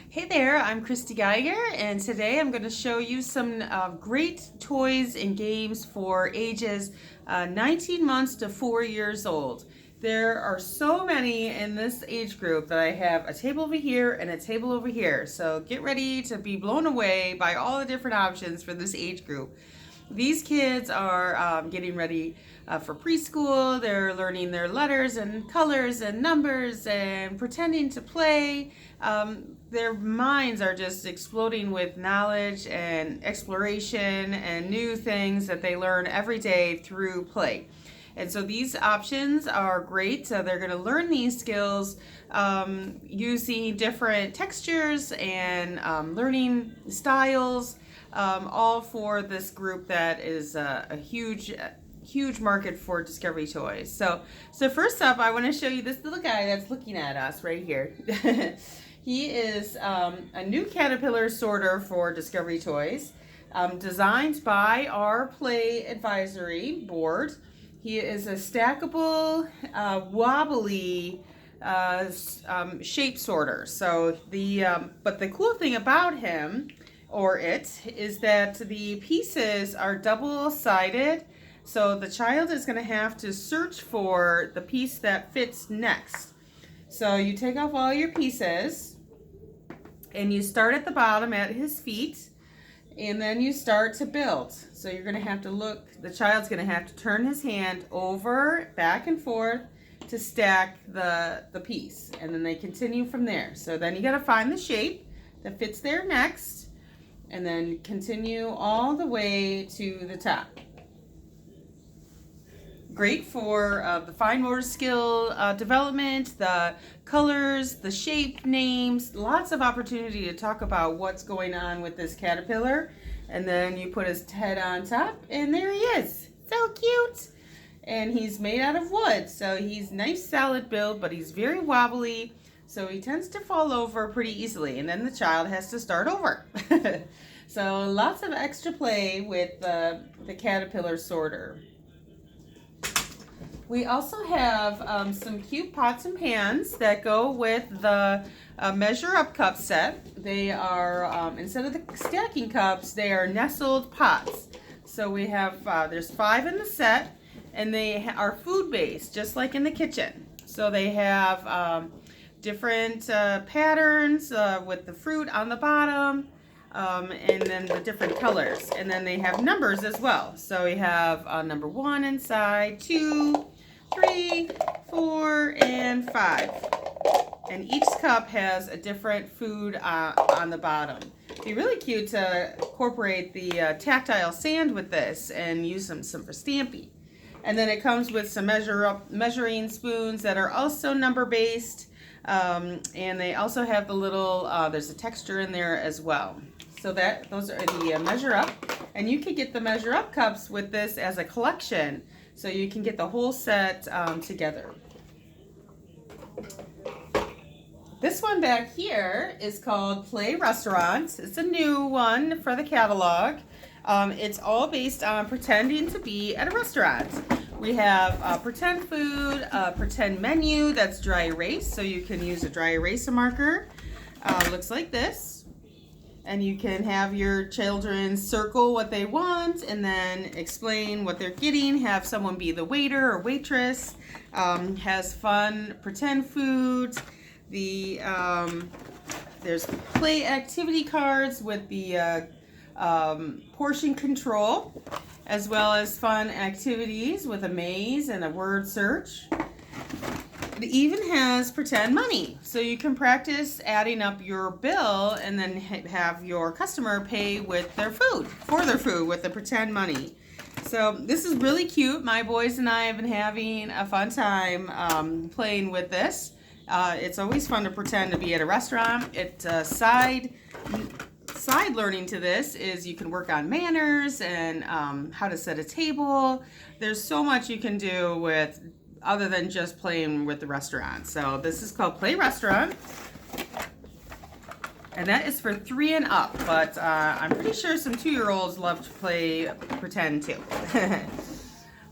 Hey there, I'm Christy Geiger, and today I'm going to show you some great toys and games for ages 19 months to 4 years old. There are so many in this age group that I have a table over here and a table over here. So get ready to be blown away by all the different options for this age group. These kids are getting ready for preschool. They're learning their letters and colors and numbers and pretending to play. Their minds are just exploding with knowledge and exploration and new things that they learn every day through play. And so these options are great. So they're going to learn these skills using different textures and learning styles, all for this group that is a huge market for Discovery Toys. So first up, I want to show you this little guy that's looking at us right here. He is a new caterpillar sorter for Discovery Toys, designed by our Play Advisory Board. He is a stackable, wobbly shape sorter. So but the cool thing about him, or it, is that the pieces are double-sided. So the child is going to have to search for the piece that fits next. So you take off all your pieces and you start at the bottom at his feet, and then you start to build. So you're going to have to look, the child's going to have to turn his hand over, back and forth to stack the piece, and then they continue from there. So then you got to find the shape that fits there next, and then continue all the way to the top. Great for the fine motor skill development, the colors, the shape names, lots of opportunity to talk about what's going on with this caterpillar. And then you put his head on top, and there he is. So cute. And he's made out of wood, so he's nice solid build, but he's very wobbly, so he tends to fall over pretty easily, and then the child has to start over. So lots of extra play with the caterpillar sorter. We also have some cute pots and pans that go with the Measure Up cup set. They are, instead of the stacking cups, they are nestled pots. So we have, there's 5 in the set, and they are food-based, just like in the kitchen. So they have different patterns with the fruit on the bottom, and then the different colors. And then they have numbers as well. So we have number 1 inside, 2, 3, 4, and 5. And each cup has a different food on the bottom. It'd be really cute to incorporate the tactile sand with this and use some for Stampy. And then it comes with some measuring spoons that are also number based. And they also have the little, there's a texture in there as well. So those are the Measure Up. And you could get the Measure Up cups with this as a collection. So you can get the whole set together. This one back here is called Play Restaurant. It's a new one for the catalog. It's all based on pretending to be at a restaurant. We have pretend food, pretend menu that's dry erase, so you can use a dry eraser marker. Looks like this. And you can have your children circle what they want and then explain what they're getting. Have someone be the waiter or waitress. Has fun pretend foods. There's play activity cards with the portion control, as well as fun activities with a maze and a word search. It even has pretend money, so you can practice adding up your bill and then have your customer pay with their food, for their food, with the pretend money. So this is really cute. My boys and I have been having a fun time playing with this. It's always fun to pretend to be at a restaurant. Side learning to this is you can work on manners and how to set a table. There's so much you can do with other than just playing with the restaurant. So this is called Play Restaurant. And that is for 3 and up, but I'm pretty sure some 2-year-olds love to play pretend too.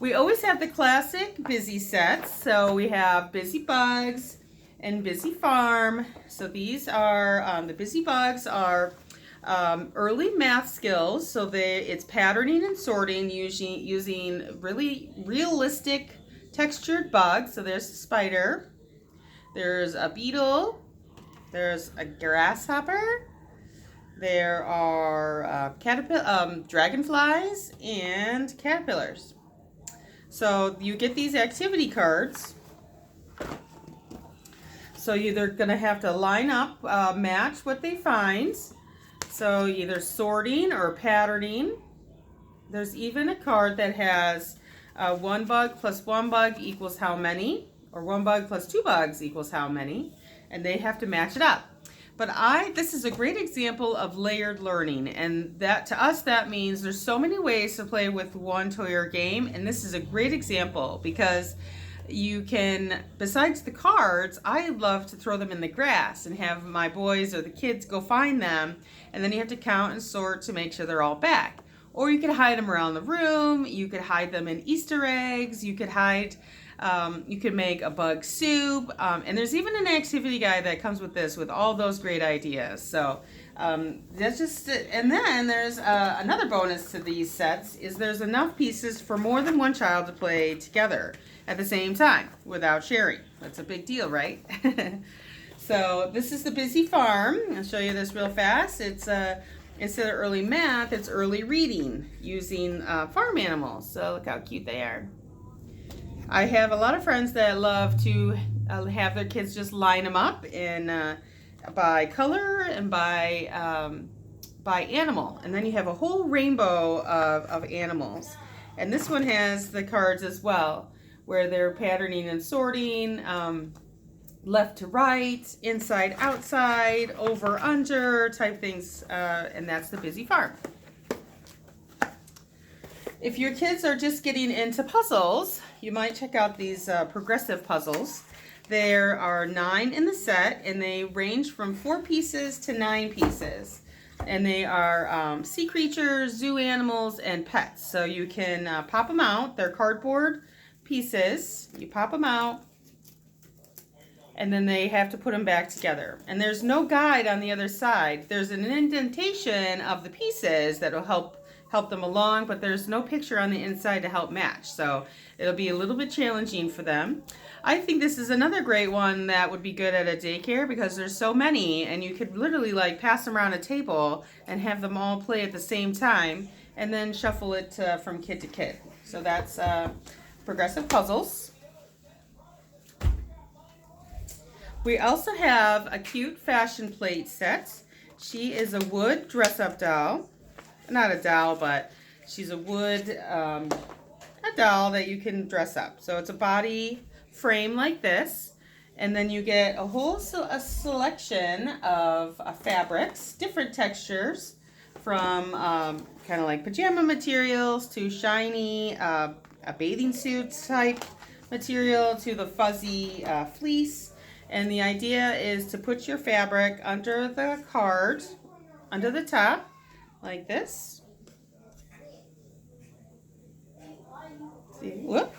We always have the classic busy sets. So we have Busy Bugs, and Busy Farm. So these are, the Busy Bugs are early math skills. So it's patterning and sorting using really realistic textured bugs. So there's a spider, there's a beetle, there's a grasshopper, there are dragonflies and caterpillars. So you get these activity cards. So they're going to have to line up, match what they find. So either sorting or patterning. There's even a card that has one bug plus one bug equals how many, or one bug plus two bugs equals how many, and they have to match it up. But this is a great example of layered learning, and that to us that means there's so many ways to play with one toy or game, and this is a great example because you can, besides the cards, I love to throw them in the grass and have my boys or the kids go find them, and then you have to count and sort to make sure they're all back. Or you could hide them around the room, you could hide them in Easter eggs, you could make a bug soup, and there's even an activity guide that comes with this with all those great ideas. So that's just it. And then there's another bonus to these sets is there's enough pieces for more than one child to play together at the same time without sharing. That's a big deal, right? So this is the Busy Farm. I'll show you this real fast. It's instead of early math, it's early reading using farm animals. So look how cute they are. I have a lot of friends that love to have their kids just line them up in by color and by animal, and then you have a whole rainbow of animals. And this one has the cards as well, where they're patterning and sorting, left to right, inside outside, over under type things, and that's the Busy Farm. If your kids are just getting into puzzles, you might check out these progressive puzzles. There are 9 in the set, and they range from 4 pieces to 9 pieces. And they are sea creatures, zoo animals, and pets. So you can pop them out. They're cardboard pieces. You pop them out, and then they have to put them back together. And there's no guide on the other side. There's an indentation of the pieces that will help them along, but there's no picture on the inside to help match. So it'll be a little bit challenging for them. I think this is another great one that would be good at a daycare because there's so many, and you could literally like pass them around a table and have them all play at the same time and then shuffle it from kid to kid. So that's progressive puzzles. We also have a cute fashion plate set. She is a wood dress-up doll. Not a doll, but she's a wood, a doll that you can dress up. So it's a body frame like this, and then you get a whole a selection of fabrics, different textures, from kind of like pajama materials to shiny, a bathing suit type material to the fuzzy fleece. And the idea is to put your fabric under the card, under the top, like this. See, whoop.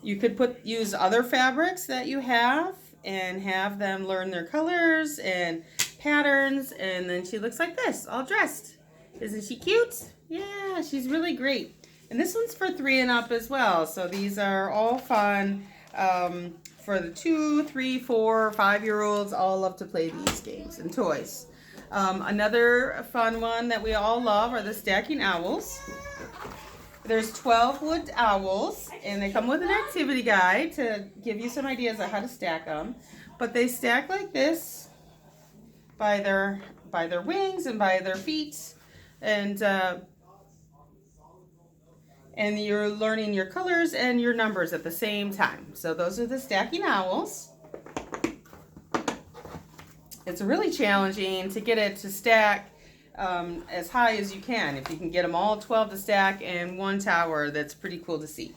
You could use other fabrics that you have and have them learn their colors and patterns, and then she looks like this, all dressed. Isn't she cute? Yeah, she's really great. And this one's for 3 and up as well. So these are all fun for the 2, 3, 4, 5-year-olds. All love to play these games and toys. Another fun one that we all love are the stacking owls. There's 12 wood owls, and they come with an activity guide to give you some ideas of how to stack them. But they stack like this by their wings and by their feet, and you're learning your colors and your numbers at the same time. So those are the stacking owls. It's really challenging to get it to stack as high as you can. If you can get them all 12 to stack in one tower, that's pretty cool to see.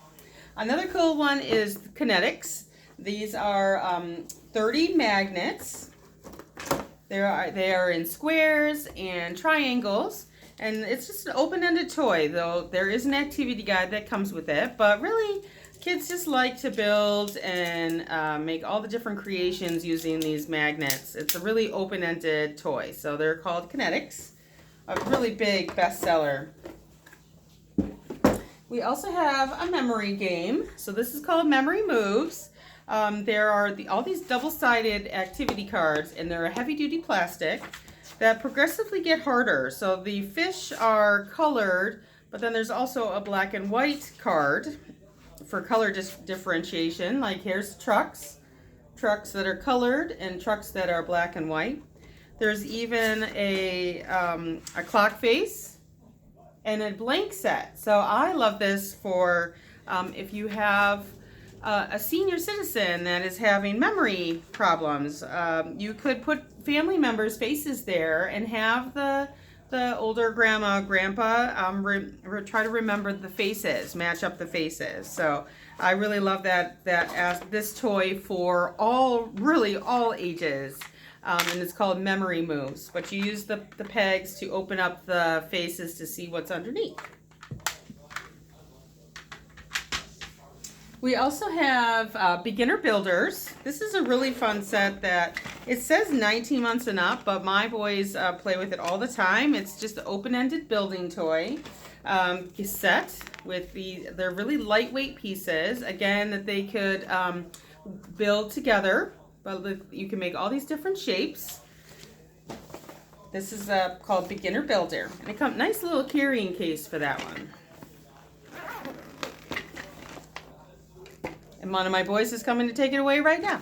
Another cool one is kinetics. These are 30 magnets. They are in squares and triangles, and it's just an open-ended toy, though there is an activity guide that comes with it. But really, kids just like to build and make all the different creations using these magnets. It's a really open-ended toy. So they're called Kinetics, a really big bestseller. We also have a memory game. So this is called Memory Moves. There are all these double-sided activity cards, and they're a heavy-duty plastic that progressively get harder. So the fish are colored, but then there's also a black and white card for color differentiation. Like here's trucks that are colored and trucks that are black and white. There's even a clock face and a blank set. So I love this for if you have a senior citizen that is having memory problems. You could put family members' faces there and have the older grandma, grandpa try to remember the faces, match up the faces. So I really love this toy for really all ages. And it's called Memory Moves. But you use the pegs to open up the faces to see what's underneath. We also have beginner builders. This is a really fun set that it says 19 months and up, but my boys play with it all the time. It's just an open-ended building toy set with they're really lightweight pieces, again, that they could build together. But you can make all these different shapes. This is called Beginner Builder, and it comes nice little carrying case for that one. And one of my boys is coming to take it away right now.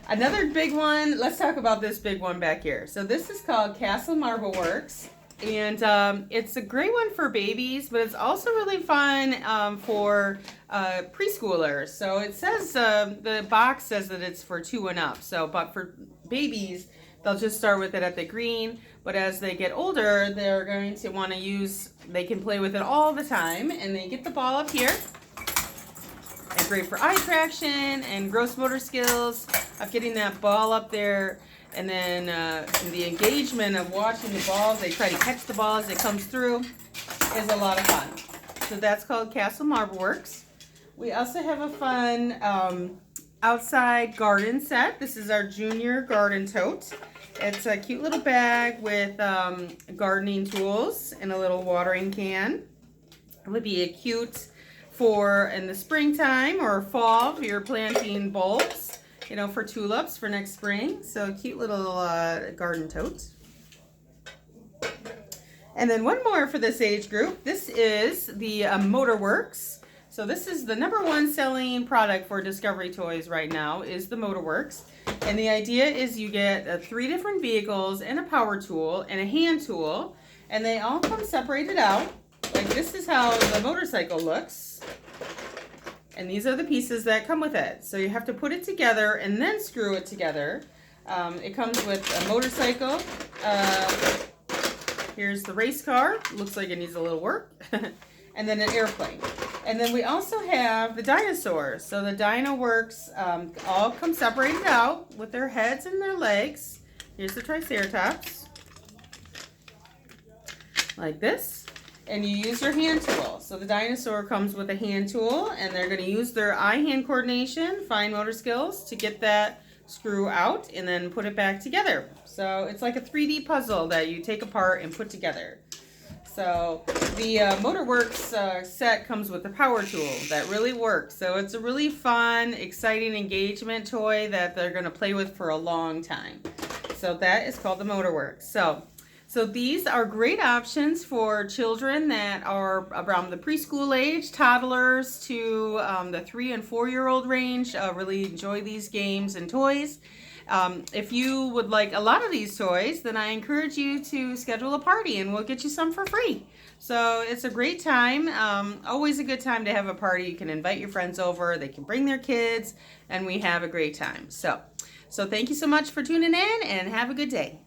Another big one, let's talk about this big one back here. So this is called Castle Marble Works. And it's a great one for babies, but it's also really fun for preschoolers. So it says, the box says that it's for 2 and up. So, but for babies, they'll just start with it at the green. But as they get older, they're going to want to they can play with it all the time. And they get the ball up here. And great for eye traction and gross motor skills of getting that ball up there. And then the engagement of watching the balls, they try to catch the ball as it comes through, is a lot of fun. So that's called Castle Marble Works. We also have a fun outside garden set. This is our junior garden tote. It's a cute little bag with gardening tools and a little watering can. It would be cute for in the springtime or fall if you're planting bulbs, for tulips for next spring. So cute little garden tote. And then one more for this age group. This is the Motorworks. So this is the #1 selling product for Discovery Toys right now is the Motorworks. And the idea is you get 3 different vehicles and a power tool and a hand tool. And they all come separated out. Like this is how the motorcycle looks. And these are the pieces that come with it. So you have to put it together and then screw it together. It comes with a motorcycle. Here's the race car. Looks like it needs a little work. And then an airplane. And then we also have the dinosaurs. So the Dino Works all come separated out with their heads and their legs. Here's the Triceratops. Like this. And you use your hand tool. So the dinosaur comes with a hand tool, and they're going to use their eye-hand coordination, fine motor skills, to get that screw out and then put it back together. So it's like a 3D puzzle that you take apart and put together. So the Motorworks set comes with a power tool that really works. So it's a really fun, exciting engagement toy that they're going to play with for a long time. So that is called the Motorworks. So these are great options for children that are around the preschool age, toddlers to the 3- and 4-year-old range. Really enjoy these games and toys. If you would like a lot of these toys, then I encourage you to schedule a party and we'll get you some for free. So it's a great time. Always a good time to have a party. You can invite your friends over. They can bring their kids and we have a great time. So thank you so much for tuning in and have a good day.